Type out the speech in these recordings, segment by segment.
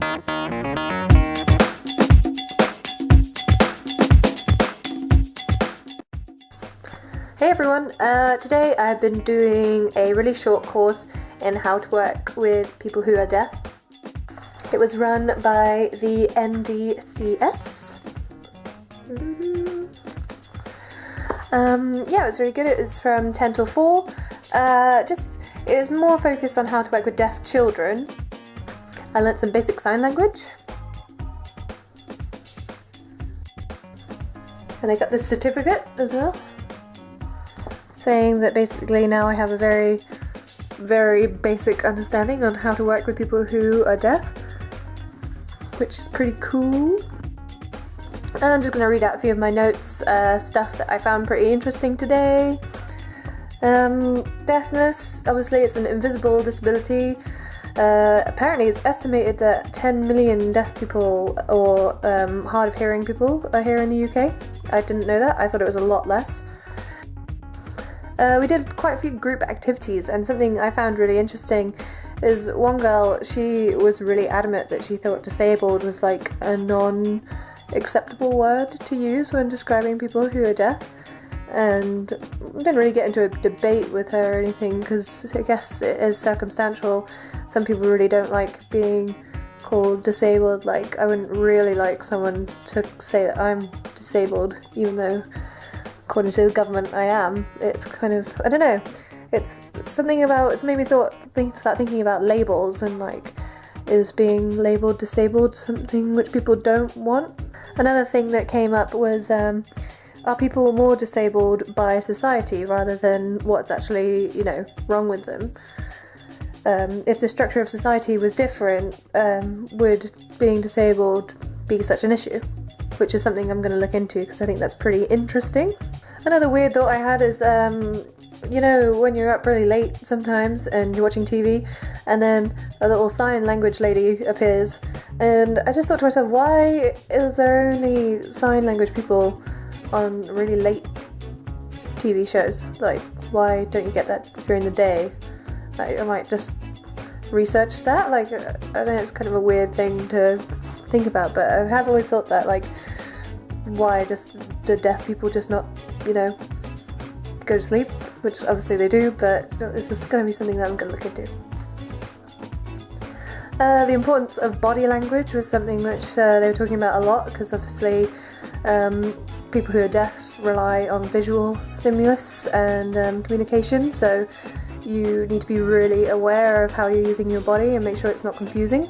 Hey everyone, today I've been doing a really short course in how to work with people who are deaf. It was run by the NDCS. Yeah, it was really good. It was from 10 till 4. It was more focused on how to work with deaf children. I learnt some basic sign language. And I got this certificate as well, saying that basically now I have a very, very basic understanding on how to work with people who are deaf, which is pretty cool. And I'm just going to read out a few of my notes, stuff that I found pretty interesting today. Deafness, obviously it's an invisible disability. Apparently it's estimated that 10 million deaf people or hard of hearing people are here in the UK. I didn't know that, I thought it was a lot less. We did quite a few group activities, and something I found really interesting is one girl, she was really adamant that she thought disabled was like a non-acceptable word to use when describing people who are deaf, and I didn't really get into a debate with her or anything because I guess it is circumstantial. Some people really don't like being called disabled. Like, I wouldn't really like someone to say that I'm disabled, even though according to the government I am. It's kind of, I don't know, it's something about, it's made me start thinking about labels, and like, is being labelled disabled something which people don't want? Another thing that came up was, are people more disabled by society rather than what's actually, wrong with them? If the structure of society was different, would being disabled be such an issue? Which is something I'm going to look into because I think that's pretty interesting. Another weird thought I had is, when you're up really late sometimes and you're watching TV and then a little sign language lady appears, and I just thought to myself, why is there only sign language people on really late TV shows? Like, why don't you get that during the day? Like, I might just research that. Like, I know it's kind of a weird thing to think about, but I have always thought that, like, why just do deaf people just not, go to sleep, which obviously they do, but it's just going to be something that I'm going to look into. The importance of body language was something which they were talking about a lot, because obviously people who are deaf rely on visual stimulus and communication, so you need to be really aware of how you're using your body and make sure it's not confusing.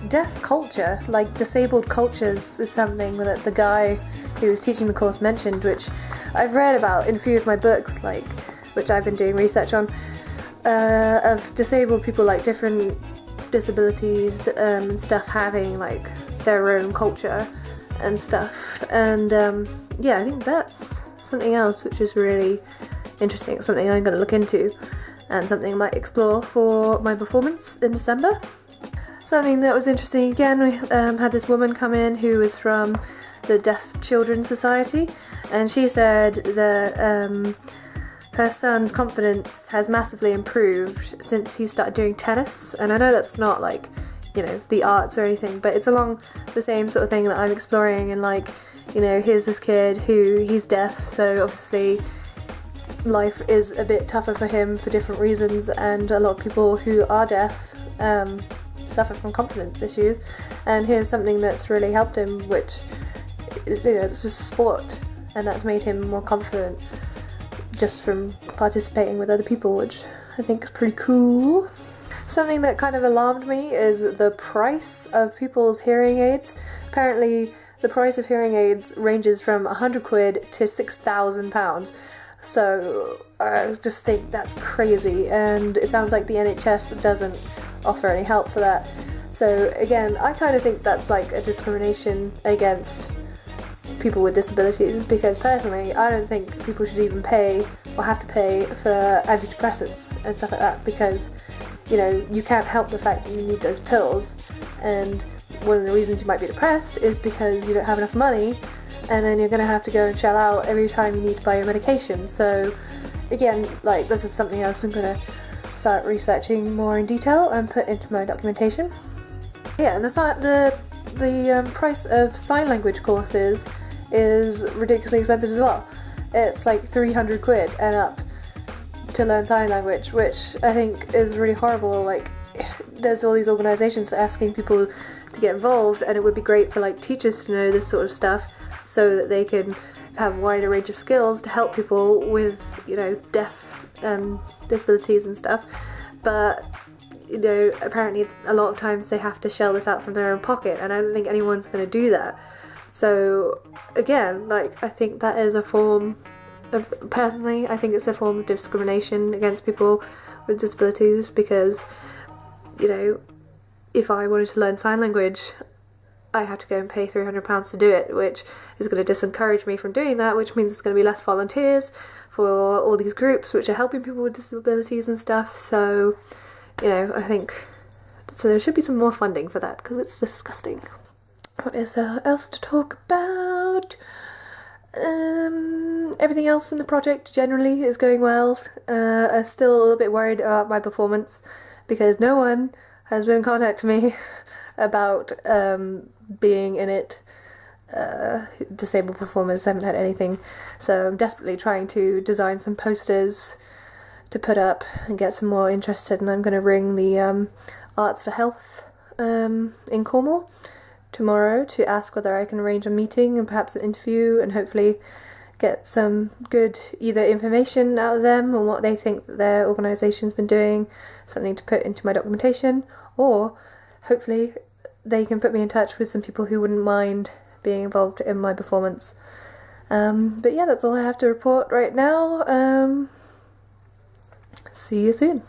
Deaf culture, like disabled cultures, is something that the guy who was teaching the course mentioned, which I've read about in a few of my books, like, which I've been doing research on, of disabled people, like different disabilities and stuff, having like their own culture and stuff, and I think that's something else which is really interesting. It's something I'm going to look into and something I might explore for my performance in December. Something that was interesting again, we had this woman come in who was from the Deaf Children's Society, and she said that her son's confidence has massively improved since he started doing tennis. And I know that's not like, the arts or anything, but it's along the same sort of thing that I'm exploring, and like, here's this kid he's deaf, so obviously life is a bit tougher for him for different reasons, and a lot of people who are deaf suffer from confidence issues, and here's something that's really helped him, which is, it's just sport, and that's made him more confident just from participating with other people, which I think is pretty cool. Something that kind of alarmed me is the price of people's hearing aids. Apparently the price of hearing aids ranges from £100 to £6,000. So I just think that's crazy, and it sounds like the NHS doesn't offer any help for that. So again, I kind of think that's like a discrimination against people with disabilities, because personally I don't think people should even pay or have to pay for antidepressants and stuff like that, because you can't help the fact that you need those pills, and one of the reasons you might be depressed is because you don't have enough money, and then you're going to have to go and shell out every time you need to buy your medication. So again, like, this is something else I'm going to start researching more in detail and put into my documentation. Yeah, and the price of sign language courses is ridiculously expensive as well. It's like 300 quid and up to learn sign language, which I think is really horrible. Like, there's all these organisations asking people to get involved, and it would be great for like teachers to know this sort of stuff so that they can have a wider range of skills to help people with, you know, deaf disabilities and stuff. But, you know, apparently a lot of times they have to shell this out from their own pocket, and I don't think anyone's going to do that. So again, like, I think that is a form of, personally, I think it's a form of discrimination against people with disabilities, because, you know, if I wanted to learn sign language, I have to go and pay £300 to do it, which is going to disencourage me from doing that, which means it's going to be less volunteers for all these groups which are helping people with disabilities and stuff. So, you know, I think so there should be some more funding for that, because it's disgusting. What is there else to talk about? Everything else in the project generally is going well. I'm still a little bit worried about my performance, because no one has been in contact with me about being in it. Disabled performers haven't had anything, so I'm desperately trying to design some posters to put up and get some more interested, and I'm going to ring the Arts for Health in Cornwall tomorrow to ask whether I can arrange a meeting and perhaps an interview, and hopefully get some good either information out of them on what they think that their organisation's been doing, something to put into my documentation, or hopefully they can put me in touch with some people who wouldn't mind being involved in my performance. But yeah, that's all I have to report right now. See you soon.